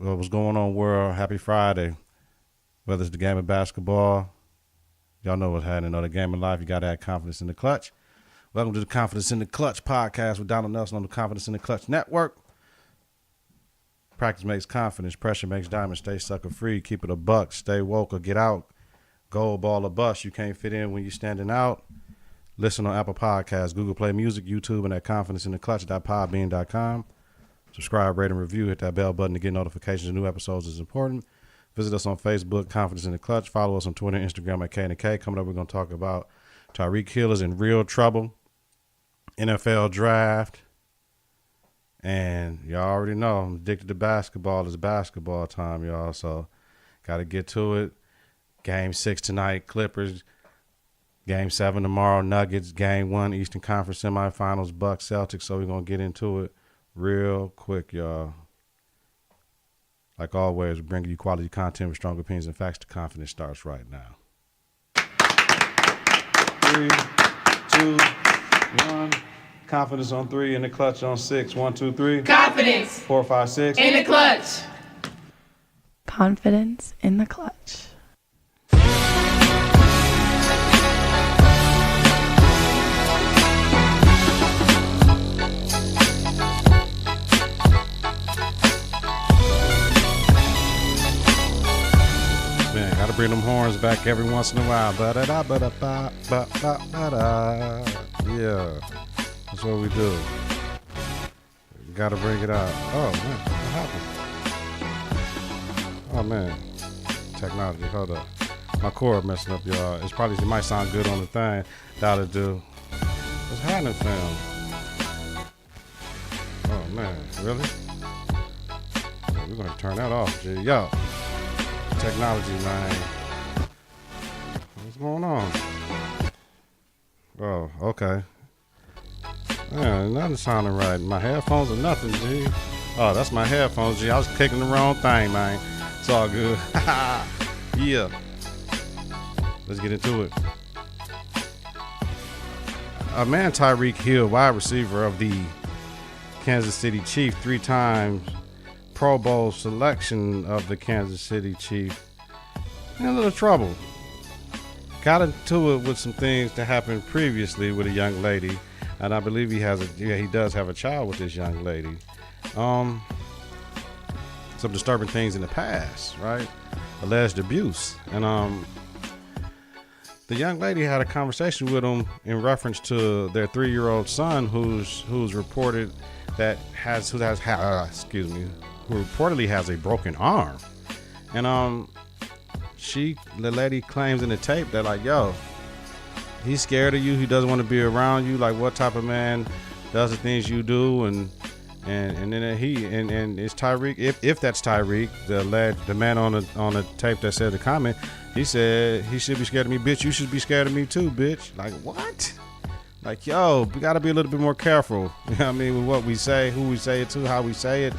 Well, what's going on, world? Happy Friday. Whether it's the game of basketball, y'all know what's happening. Or the game of life, you got to have confidence in the clutch. Welcome to the Confidence in the Clutch podcast with Donald Nelson on the Confidence in the Clutch network. Practice makes confidence. Pressure makes diamonds. Stay sucker free. Keep it a buck. Stay woke or get out. Gold ball or bust. You can't fit in when you're standing out. Listen on Apple Podcasts, Google Play Music, YouTube, and at confidenceintheclutch.podbean.com. Subscribe, rate, and review. Hit that bell button to get notifications of new episodes is important. Visit us on Facebook, Confidence in the Clutch. Follow us on Twitter and Instagram at K&K. Coming up, we're going to talk about Tyreek Hill is in real trouble, NFL draft, and y'all already know I'm addicted to basketball. It's basketball time, y'all, so got to get to it. Game 6 tonight, Clippers. Game 7 tomorrow, Nuggets. Game 1, Eastern Conference Semifinals, Bucks, Celtics. So we're going to get into it real quick, y'all. Like always, we bring you quality content with strong opinions and facts. The confidence starts right now. 3, 2, 1. Confidence on 3, in the clutch on 6. 1, 2, 3. Confidence. 4, 5, 6. In the clutch. Confidence in the clutch. Man, gotta bring them horns back every once in a while. Ba-da-da-ba-da-ba-ba-ba-da. Yeah, that's what we do. We gotta bring it out. Oh, man, what happened? Oh, man. Technology, hold up. My cord messing up, y'all. It might sound good on the thing. That'll do. What's happening, fam? Oh, man, really? We're gonna turn that off, G. Yo. Technology, man. What's going on? Oh, okay. Man, nothing sounding right. My headphones or nothing, G. Oh, that's my headphones, G. I was clicking the wrong thing, man. It's all good. Yeah. Let's get into it. A man, Tyreek Hill, wide receiver of the Kansas City Chiefs, 3 times Pro Bowl selection of the Kansas City Chiefs, in a little trouble. Got into it with some things that happened previously with a young lady, and I believe he does have a child with this young lady. Some disturbing things in the past, right? Alleged abuse, and the young lady had a conversation with him in reference to their 3-year-old son, who's reported who reportedly has a broken arm. And the lady claims in the tape that, like, yo, he's scared of you, he doesn't want to be around you. Like, what type of man does the things you do? And then it's Tyreek, if that's Tyreek, the man on the tape that said the comment, he said he should be scared of me, bitch. You should be scared of me too, bitch. Like, what? Like, yo, we got to be a little bit more careful. You know what I mean? With what we say, who we say it to, how we say it.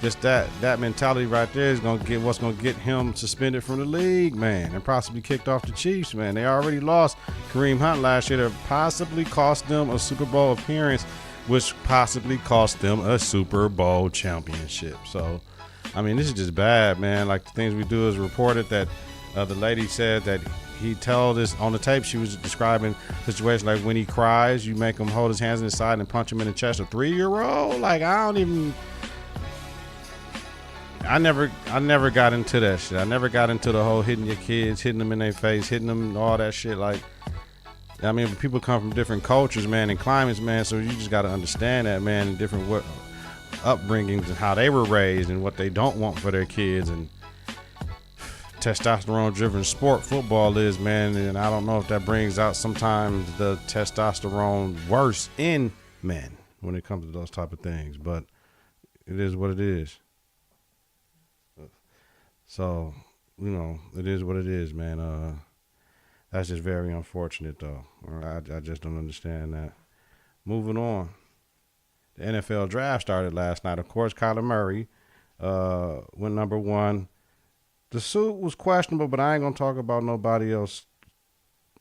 Just that mentality right there is going to get what's going to get him suspended from the league, man, and possibly kicked off the Chiefs, man. They already lost Kareem Hunt last year. That possibly cost them a Super Bowl appearance, which possibly cost them a Super Bowl championship. So, I mean, this is just bad, man. Like, the things we do is reported that the lady said that he told us on the tape, she was describing a situation like when he cries, you make him hold his hands in his side and punch him in the chest. A 3-year-old? Like, I never got into that shit. I never got into the whole hitting your kids, hitting them in their face, hitting them, all that shit. Like, I mean, people come from different cultures, man, and climates, man, so you just got to understand that, man, and different upbringings and how they were raised and what they don't want for their kids. And testosterone-driven sport football is, man, and I don't know if that brings out sometimes the testosterone worse in men when it comes to those type of things, but it is what it is. So, you know, it is what it is, man. That's just very unfortunate, though. I just don't understand that. Moving on. The NFL draft started last night. Of course, Kyler Murray went number 1. The suit was questionable, but I ain't going to talk about nobody else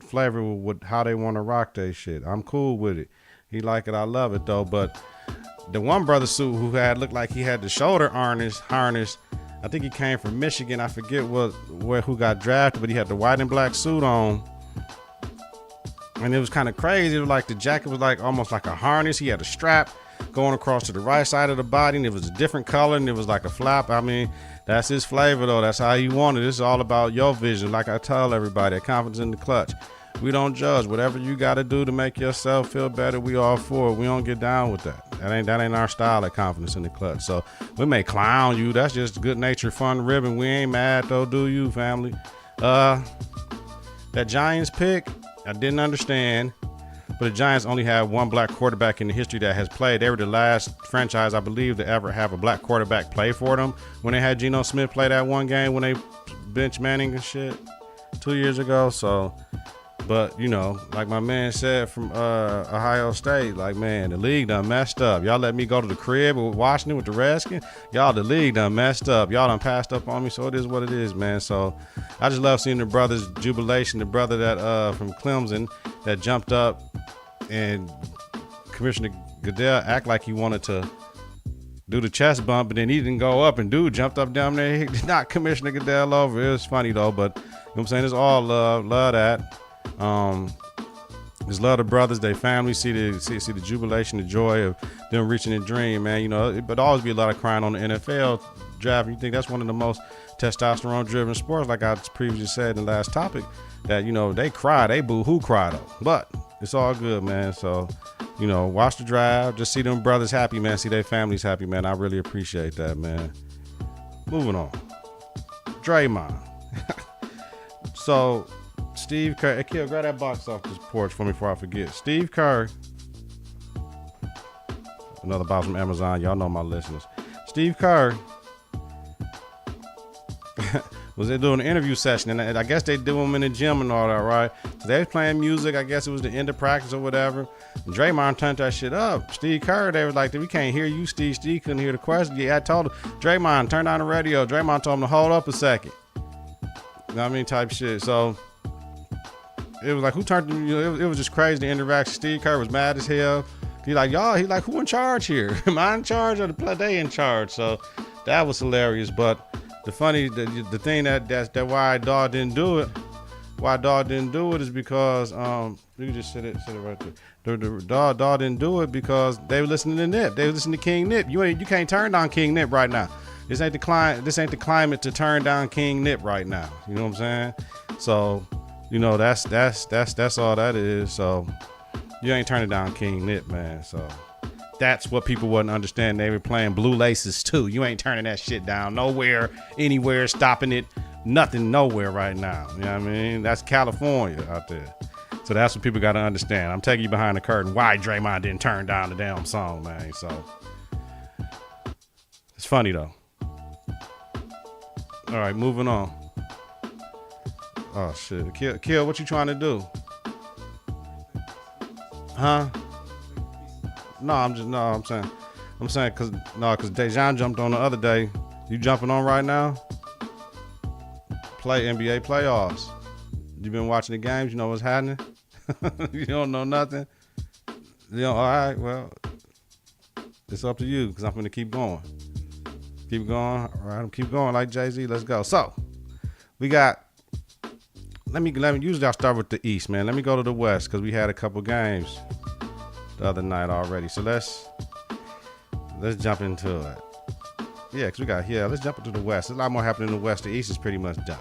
flavor with how they want to rock their shit. I'm cool with it. He like it. I love it, though. But the one brother suit who looked like he had the shoulder harness I think he came from Michigan. I forget who got drafted, but he had the white and black suit on. And it was kind of crazy. It was like the jacket was like almost like a harness. He had a strap going across to the right side of the body, and it was a different color, and it was like a flap. I mean, that's his flavor, though. That's how he wanted it. This is all about your vision. Like I tell everybody, Confidence in the Clutch. We don't judge. Whatever you got to do to make yourself feel better, we all for it. We don't get down with that. That ain't our style at Confidence in the Clutch. So we may clown you. That's just good nature, fun ribbon. We ain't mad, though, do you, family? That Giants pick, I didn't understand. But the Giants only have one black quarterback in the history that has played. They were the last franchise, I believe, to ever have a black quarterback play for them. When they had Geno Smith play that one game when they benched Manning and shit 2 years ago. So, but, you know, like my man said from Ohio State, like, man, the league done messed up. Y'all let me go to the crib with Washington with the Redskins. Y'all, the league done messed up. Y'all done passed up on me. So it is what it is, man. So I just love seeing the brothers' jubilation. The brother that from Clemson that jumped up and Commissioner Goodell act like he wanted to do the chest bump, but then he didn't go up, and dude jumped up down there. He did not Commissioner Goodell over. It was funny though, but you know what I'm saying? It's all love that. Just love the brothers, their family, see the jubilation, the joy of them reaching their dream, man. You know, but always be a lot of crying on the NFL draft. You think that's one of the most testosterone-driven sports, like I previously said in the last topic, that, you know, they cry, they boo-hoo cry though, but it's all good, man. So, you know, watch the drive, just see them brothers happy, man. See their families happy, man. I really appreciate that, man. Moving on. Draymond. So, Steve Kerr. Hey, Kill, grab that box off this porch for me before I forget. Steve Kerr. Another box from Amazon. Y'all know my listeners. Steve Kerr was they doing an interview session, and I guess they do them in the gym and all that, right? So they was playing music. I guess it was the end of practice or whatever. And Draymond turned that shit up. Steve Kerr, they was like, we can't hear you, Steve. Steve couldn't hear the question. Yeah, I told him, Draymond, turn on the radio. Draymond told him to hold up a second. You know what I mean? Type shit. So it was like, who turned, you know, it was just crazy, the interaction. Steve Kerr was mad as hell. He like, who in charge here? Am I in charge or they in charge? So that was hilarious. But the thing that why Dawg didn't do it. Why Dawg didn't do it is because you can just sit it right there. The Dawg didn't do it because they were listening to Nip. They were listening to King Nip. You can't turn down King Nip right now. This ain't the climate to turn down King Nip right now. You know what I'm saying? So, you know, that's all that is. So you ain't turning down King Nip, man. So that's what people wouldn't understand. They were playing Blue Laces too. You ain't turning that shit down nowhere, anywhere, stopping it, nothing, nowhere right now. You know what I mean? That's California out there. So that's what people got to understand. I'm taking you behind the curtain. Why Draymond didn't turn down the damn song, man. So it's funny though. All right, moving on. Oh shit, Kill, what you trying to do? Huh? I'm saying cause Dejan jumped on the other day. You jumping on right now? Play NBA playoffs. You been watching the games? You know what's happening? You don't know nothing? You know, all right, well, it's up to you because I'm gonna keep going. Keep going. All right, I'm keep going like Jay-Z. Let's go. So we got. Let me. Usually I start with the East, man. Let me go to the West because we had a couple games the other night already. So let's jump into it. Yeah, because we got here. Let's jump into the West. There's a lot more happening in the West. The East is pretty much done.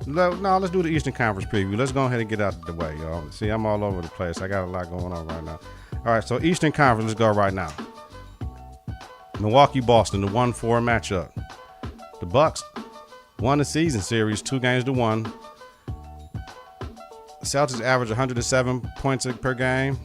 No, let's do the Eastern Conference preview. Let's go ahead and get out of the way, y'all. See, I'm all over the place. I got a lot going on right now. All right, so Eastern Conference, let's go right now. Milwaukee, Boston, the 1-4 matchup. The Bucks won the season series 2-1. Celtics average 107 points per game.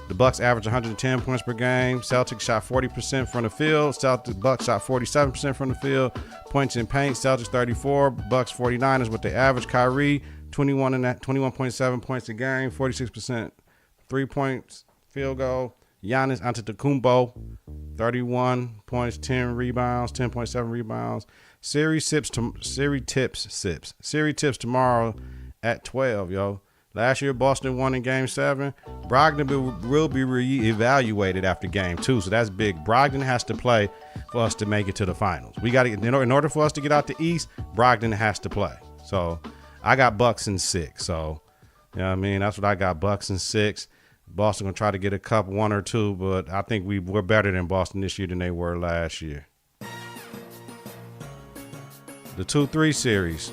The Bucks average 110 points per game. Celtics shot 40% from the field. Bucks shot 47% from the field. Points in paint, Celtics 34, Bucks 49 is what they average. Kyrie 21.7 points a game, 46% 3 points field goal. Giannis Antetokounmpo 31 points, 10 rebounds, 10.7 rebounds. Series tips tomorrow at 12, yo. Last year, Boston won in Game 7. Brogdon will be reevaluated after Game 2, so that's big. Brogdon has to play for us to make it to the finals. We got to, in order for us to get out the East, Brogdon has to play. So I got Bucks in 6. So, you know what I mean? That's what I got, Bucks in 6. Boston going to try to get a cup, 1 or 2, but I think we're better than Boston this year than they were last year. The 2-3 series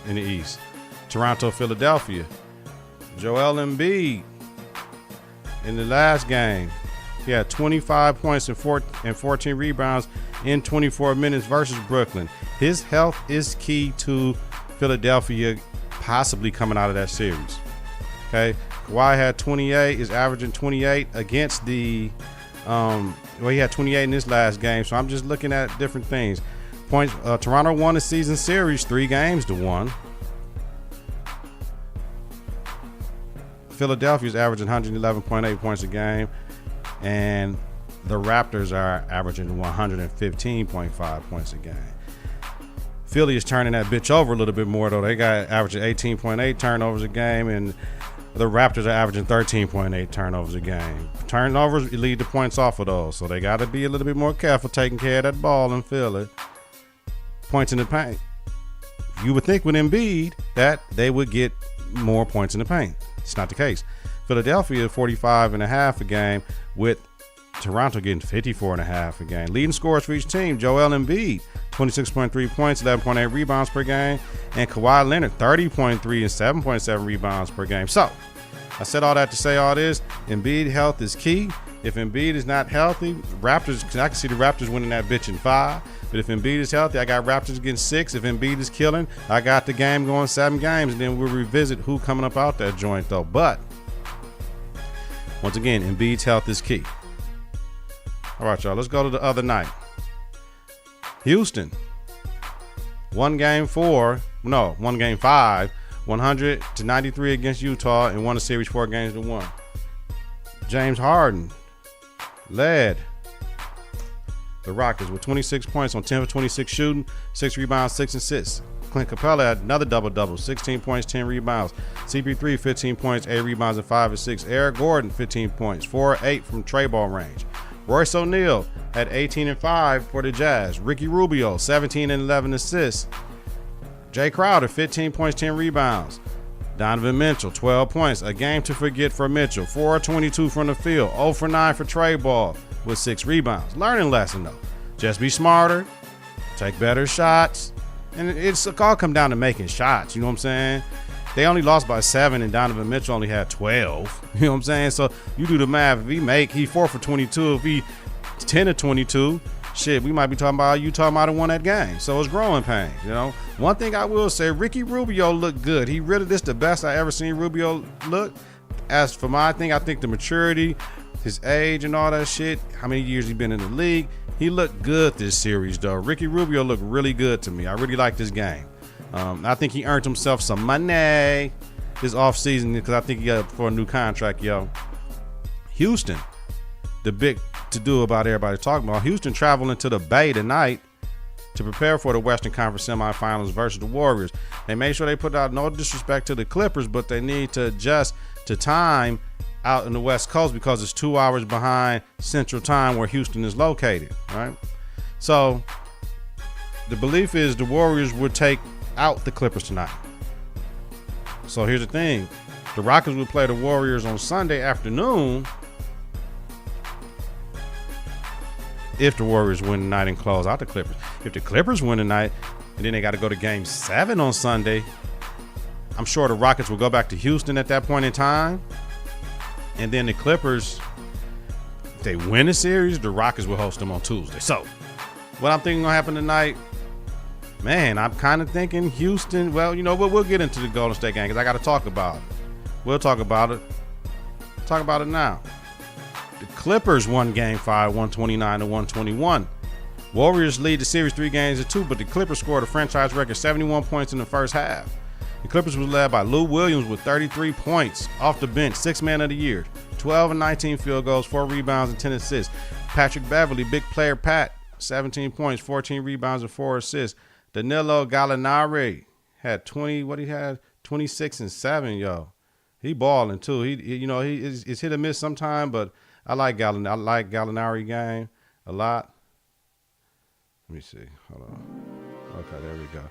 in the East. Toronto, Philadelphia. Joel Embiid in the last game, he had 25 points and 14 rebounds in 24 minutes versus Brooklyn. His health is key to Philadelphia possibly coming out of that series. Okay, Kawhi had 28, is averaging 28 against the he had 28 in this last game, so I'm just looking at different things. Points, Toronto won the season series 3-1. Philadelphia's averaging 111.8 points a game, and the Raptors are averaging 115.5 points a game. Philly is turning that bitch over a little bit more, though. They got averaging 18.8 turnovers a game, and the Raptors are averaging 13.8 turnovers a game. Turnovers lead to points off of those, so they got to be a little bit more careful taking care of that ball in Philly. Points in the paint. You would think with Embiid that they would get more points in the paint. It's not the case. Philadelphia 45.5 a game, with Toronto getting 54.5 a game. Leading scorers for each team: Joel Embiid 26.3 points, 11.8 rebounds per game, and Kawhi Leonard 30.3 and 7.7 rebounds per game. So I said all that to say all this. Embiid health is key. If Embiid is not healthy, I can see the Raptors winning that bitch in 5. But if Embiid is healthy, I got Raptors getting 6. If Embiid is killing, I got the game going 7 games, and then we'll revisit who coming up out that joint, though. But once again, Embiid's health is key. All right, y'all, let's go to the other night. Houston won game 5, 100-93 against Utah, and won the series 4-1. James Harden led the Rockets with 26 points on 10 for 26 shooting, 6 rebounds, 6 assists. Clint Capella had another double-double, 16 points, 10 rebounds. CP3, 15 points, 8 rebounds, and 5 assists. Eric Gordon, 15 points, 4-8 from tray ball range. Royce O'Neal had 18 and 5 for the Jazz. Ricky Rubio, 17 and 11 assists. Jay Crowder, 15 points, 10 rebounds. Donovan Mitchell, 12 points. A game to forget for Mitchell. 4-22 from the field. 0 for 9 for tray ball with 6 rebounds. Learning lesson, though. Just be smarter. Take better shots. And it's all come down to making shots. You know what I'm saying? They only lost by 7, and Donovan Mitchell only had 12. You know what I'm saying? So you do the math. If he 4 for 22. If he 10 of 22, shit, we might be talking about Utah might have won that game. So it's growing pains, you know. One thing I will say, Ricky Rubio looked good. He really, this the best I ever seen Rubio look. As for my thing, I think the maturity, his age and all that shit, how many years he been in the league, he looked good this series, though. Ricky Rubio looked really good to me. I really like this game. I think he earned himself some money this offseason because I think he got for a new contract, yo. Houston, the big to-do about everybody talking about. Houston traveling to the Bay tonight to prepare for the Western Conference Semifinals versus the Warriors. They made sure they put out, no disrespect to the Clippers, but they need to adjust to time out in the West Coast because it's 2 hours behind Central Time where Houston is located, right? So the belief is the Warriors would take out the Clippers tonight. So here's the thing. The Rockets will play the Warriors on Sunday afternoon if the Warriors win tonight and close out the Clippers. If the Clippers win tonight and then they got to go to Game 7 on Sunday, I'm sure the Rockets will go back to Houston at that point in time. And then the Clippers, if they win the series, the Rockets will host them on Tuesday. So what I'm thinking going to happen tonight, man, I'm kind of thinking Houston. Well, you know what? We'll get into the Golden State game because I got to talk about it. We'll talk about it. Talk about it now. The Clippers won Game 5, 129-121. Warriors lead the series 3-2, but the Clippers scored a franchise record 71 points in the first half. The Clippers was led by Lou Williams with 33 points off the bench, 6th man of the year, 12 and 19 field goals, 4 rebounds, and 10 assists. Patrick Beverly, big player Pat, 17 points, 14 rebounds, and 4 assists. Danilo Gallinari had 26 and 7, yo. He balling too. He it's hit or miss sometime, but I like Gallinari game a lot. Let me see. Hold on. Okay, there we go.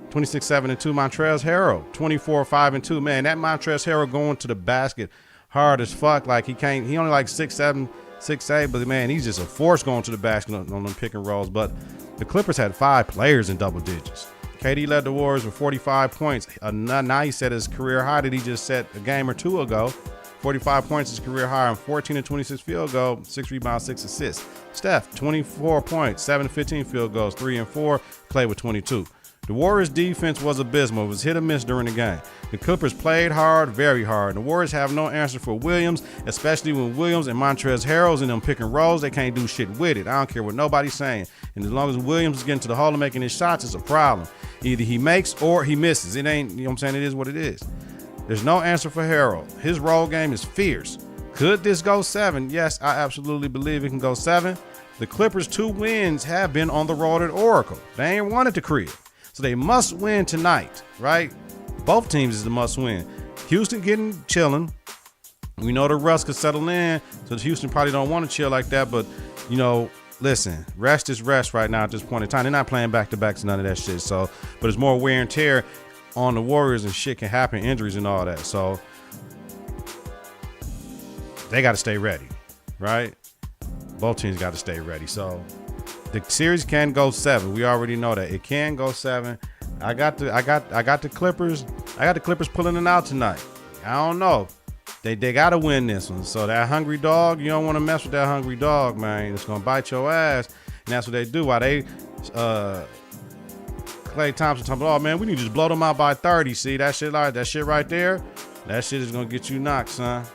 26-7-2 Montrezl Harrell. 24-5-2. Man, that Montrezl Harrell going to the basket hard as fuck. Like he only like 6'7", 6'8", but man, he's just a force going to the basket on them pick and rolls. But the Clippers had 5 players in double digits. KD led the Warriors with 45 points. Now he set his career high that he just set a game or two ago. 45 points is career high on 14 and 26 field goal, 6 rebounds, 6 assists. Steph, 24 points, 7 and 15 field goals, 3 and 4, played with 22. The Warriors' defense was abysmal. It was hit or miss during the game. The Clippers played hard, very hard. The Warriors have no answer for Williams, especially when Williams and Montrezl Harrell's in them pick and rolls. They can't do shit with it. I don't care what nobody's saying. And as long as Williams is getting to the hole and making his shots, it's a problem. Either he makes or he misses. It ain't, you know what I'm saying? It is what it is. There's no answer for Harrell. His roll game is fierce. Could this go 7? Yes, I absolutely believe it can go 7. The Clippers' 2 wins have been on the road at Oracle. They ain't won at the crib. So they must win tonight, right? Both teams is the must win. Houston chilling. We know the rust could settle in, so Houston probably don't want to chill like that. But, listen, rest is rest right now at this point in time. They're not playing back-to-backs, none of that shit. So, but it's more wear and tear on the Warriors and shit can happen, injuries and all that. So they got to stay ready, right? Both teams got to stay ready. So the series can go 7. We already know that it can go 7. I got the Clippers. I got the Clippers pulling it out tonight. I don't know. They got to win this one. So that hungry dog, you don't want to mess with that hungry dog, man. It's gonna bite your ass, and that's what they do. While they Klay Thompson talking about, oh man, we need to just blow them out by 30. See that shit right there? That shit is gonna get you knocked, son.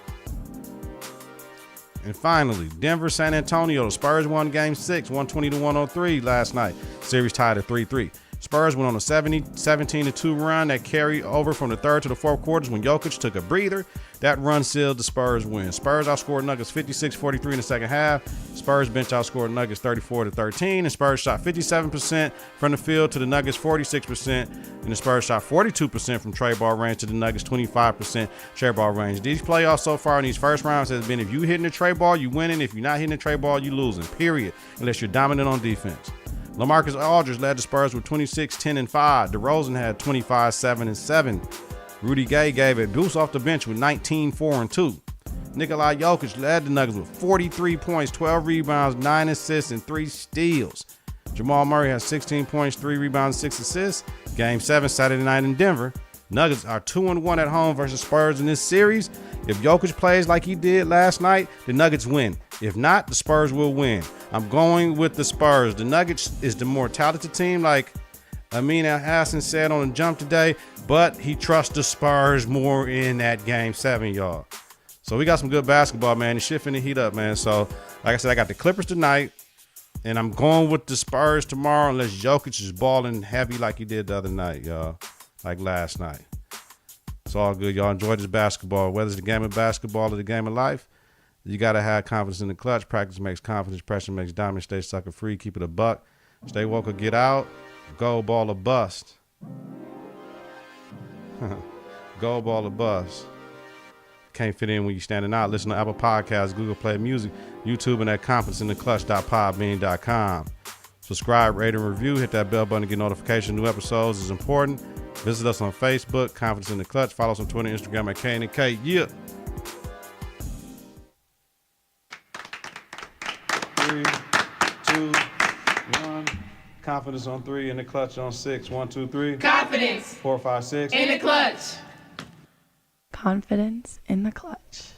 And finally, Denver, San Antonio. The Spurs won Game 6, 120-103 last night. Series tied at 3-3. Spurs went on a 17-2 run that carried over from the third to the fourth quarters when Jokic took a breather. That run sealed the Spurs win. Spurs outscored Nuggets 56-43 in the second half. Spurs bench outscored Nuggets 34-13. And Spurs shot 57% from the field to the Nuggets 46%. And the Spurs shot 42% from trade ball range to the Nuggets 25% trade ball range. These playoffs so far in these first rounds has been if you hitting the trade ball, you winning. If you're not hitting the trade ball, you losing, period, unless you're dominant on defense. LaMarcus Aldridge led the Spurs with 26, 10, and 5. DeRozan had 25, 7, and 7. Rudy Gay gave a boost off the bench with 19, 4, and 2. Nikola Jokic led the Nuggets with 43 points, 12 rebounds, 9 assists, and 3 steals. Jamal Murray has 16 points, 3 rebounds, 6 assists. Game 7 Saturday night in Denver. Nuggets are 2-1 at home versus Spurs in this series. If Jokic plays like he did last night, the Nuggets win. If not, the Spurs will win. I'm going with the Spurs. The Nuggets is the more talented team, like Amin Al-Hassan said on the jump today, but he trusts the Spurs more in that Game 7, y'all. So we got some good basketball, man. The shit finna heat up, man. So, like I said, I got the Clippers tonight, and I'm going with the Spurs tomorrow unless Jokic is balling heavy like he did the other night, y'all, like last night. It's all good, y'all. Enjoy this basketball. Whether it's the game of basketball or the game of life, you got to have confidence in the clutch. Practice makes confidence. Pressure makes diamond. Stay sucker free. Keep it a buck. Stay woke or get out. Gold ball or bust. Gold ball or bust. Can't fit in when you're standing out. Listen to Apple Podcasts, Google Play Music, YouTube, and at confidenceintheclutch.podbean.com. Subscribe, rate, and review. Hit that bell button to get notifications. New episodes is important. Visit us on Facebook, Confidence in the Clutch. Follow us on Twitter, Instagram at K&K. Yeah. 3, 2, 1. Confidence on 3, in the clutch on 6. 1, 2, 3. Confidence. 4, 5, 6. In the clutch. Confidence in the clutch.